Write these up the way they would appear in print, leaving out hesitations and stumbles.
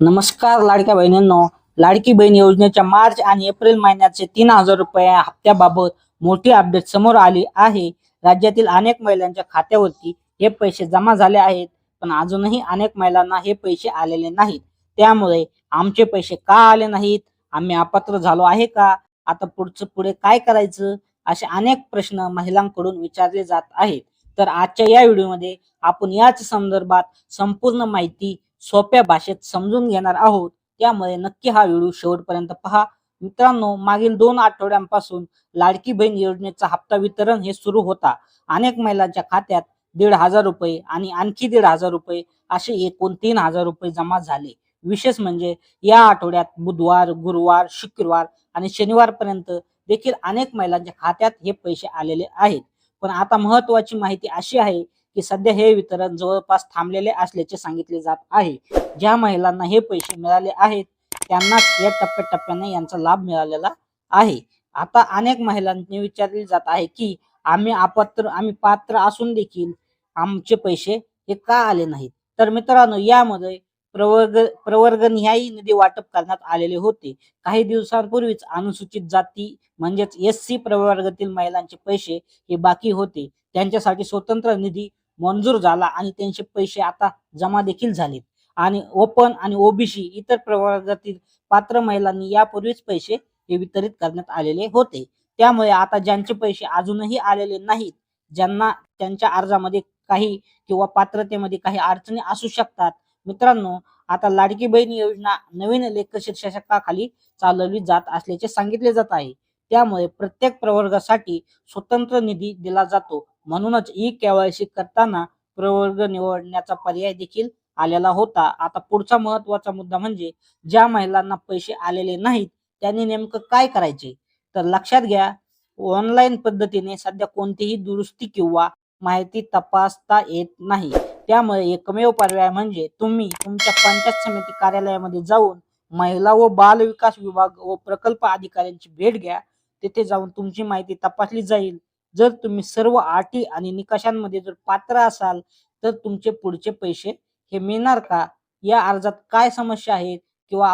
नमस्कार लाडक्या बहिणींनो. लाडकी बहीण योजनेच्या मार्च आणि एप्रिल महिन्याचे 3,000 रुपये हप्त्याबाबत मोठी अपडेट समोर आली आहे. राज्यातील अनेक महिलांच्या खात्यावरती हे पैसे जमा झाले आहेत, पण अजूनही अनेक महिलांना हे पैसे आलेले नाहीत. त्यामुळे आमचे पैसे का आले नाहीत, आम्ही अपात्र झालो आहे का, आता पुढे काय करायचं, असे अनेक प्रश्न महिलांकडून विचारले जात आहेत. तर आजच्या या व्हिडिओमध्ये आपण याच संदर्भात संपूर्ण माहिती सोप्या भाषेत समजून घेणार आहोत. त्यामुळे नक्की हा व्हिडिओ शेवटपर्यंत पहा. मित्रांनो, मागील 2 आठवड्यांपासून लाडकी बहीण योजनेचा हप्ता वितरण हे सुरू होता. अनेक महिलांच्या खात्यात 1,500 रुपये आणि आणखी 1,500 रुपये असे एकूण 3,000 रुपये जमा झाले. विशेष म्हणजे या आठवड्यात बुधवार, गुरुवार, शुक्रवार आणि शनिवारपर्यंत देखील अनेक महिलांच्या खात्यात हे पैसे आलेले आहेत. पण आता महत्वाची माहिती अशी आहे की सध्या हे वितरण जवळपास थांबलेले असल्याचे सांगितले जात आहे. ज्या महिलांना हे पैसे मिळाले आहेत त्यांनाच या टप्प्याटप्प्याने यांचा लाभ मिळालेला आहे. आता अनेक महिलांनी विचारले जात आहे की आम्ही पात्र असून देखील आमचे पैसे हे का आले नाहीत. तर मित्रांनो, यामध्ये प्रवर्गनिहाय निधी वाटप करण्यात आलेले होते. काही दिवसांपूर्वीच अनुसूचित जाती म्हणजेच SC प्रवर्गातील महिलांचे पैसे हे बाकी होते. त्यांच्यासाठी स्वतंत्र निधी मंजूर झाला आणि त्यांचे पैसे आता जमा देखील झालेत. आणि ओपन आणि OBC इतर प्रवर्गातील पात्र महिलांनी यापूर्वीच पैसे हे वितरित करण्यात आलेले होते. त्यामुळे आता ज्यांचे पैसे अजूनही आलेले नाहीत, ज्यांना त्यांच्या अर्जामध्ये काही किंवा पात्रतेमध्ये काही अडचणी असू शकतात, मित्रांनो, आता लाडकी बहीण योजना नवीन लेखशीर्षकाखाली चालवली जात असल्याचे सांगितले जात आहे. त्यामुळे प्रत्येक प्रवर्गासाठी स्वतंत्र निधी दिला जातो. म्हणूनच KYC करताना प्रवर्ग निवडण्याचा पर्याय देखील आलेला होता. आता पुढचा महत्वाचा मुद्दा म्हणजे ज्या महिलांना पैसे आलेले नाहीत त्यांनी नेमकं काय करायचे. तर लक्षात घ्या, ऑनलाईन पद्धतीने सध्या कोणतीही दुरुस्ती किंवा माहिती तपासता येत नाही. त्यामुळे एकमेव पर्याय म्हणजे तुम्ही तुमच्या पंचायत समिती कार्यालयामध्ये जाऊन महिला व बाल विकास विभाग व प्रकल्प अधिकाऱ्यांची भेट घ्या. तिथे जाऊन तुमची माहिती तपासली जाईल. जर तुम्ही सर्व अटी आणि निकषांमध्ये जर पात्र असाल तर तुमचे पुढचे पैसे हे मिळणार का, या अर्जात काय समस्या आहेत किंवा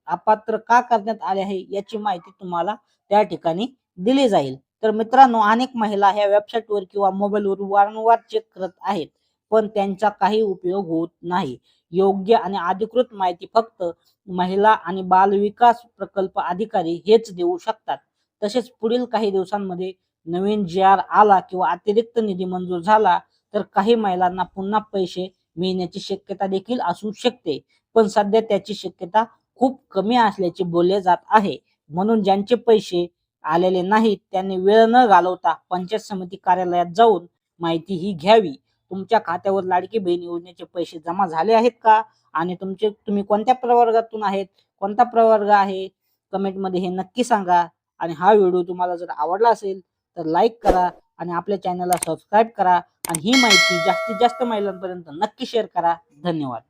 अपात्र का करण्यात आले आहे याची माहिती तुम्हाला त्या ठिकाणी दिली जाईल. तर मित्रांनो, अनेक महिला ह्या वेबसाईटवर किंवा मोबाईलवर वारंवार चेक करत आहेत, पण त्यांचा काही उपयोग होत नाही. योग्य आणि अधिकृत माहिती फक्त महिला आणि बाल विकास प्रकल्प अधिकारी हेच देऊ शकतात. तसेच पुढील काही दिवसांमध्ये नवीन GR आला किंवा अतिरिक्त निधी मंजूर झाला तर काही महिलांना पुन्हा पैसे मिळण्याची शक्यता देखील असू शकते. पण सध्या त्याची शक्यता खूप कमी असल्याचे बोलले जात आहे. म्हणून ज्यांचे पैसे आलेले नाहीत त्यांनी वेळ न घालवता पंचायत समिती कार्यालयात जाऊन माहिती ही घ्यावी. तुमच्या खात्यावर लाडकी बहीण योजनेचे पैसे जमा झाले आहेत का, आणि तुम्ही कोणत्या प्रवर्गातून आहेत, कोणता प्रवर्ग आहे, कमेंटमध्ये हे नक्की सांगा. आणि हा व्हिडिओ तुम्हाला जर आवडला असेल तर लाईक करा आणि आपल्या चॅनलला सबस्क्राईब करा आणि ही माहिती जास्तीत जास्त महिलांपर्यंत नक्की शेअर करा. धन्यवाद.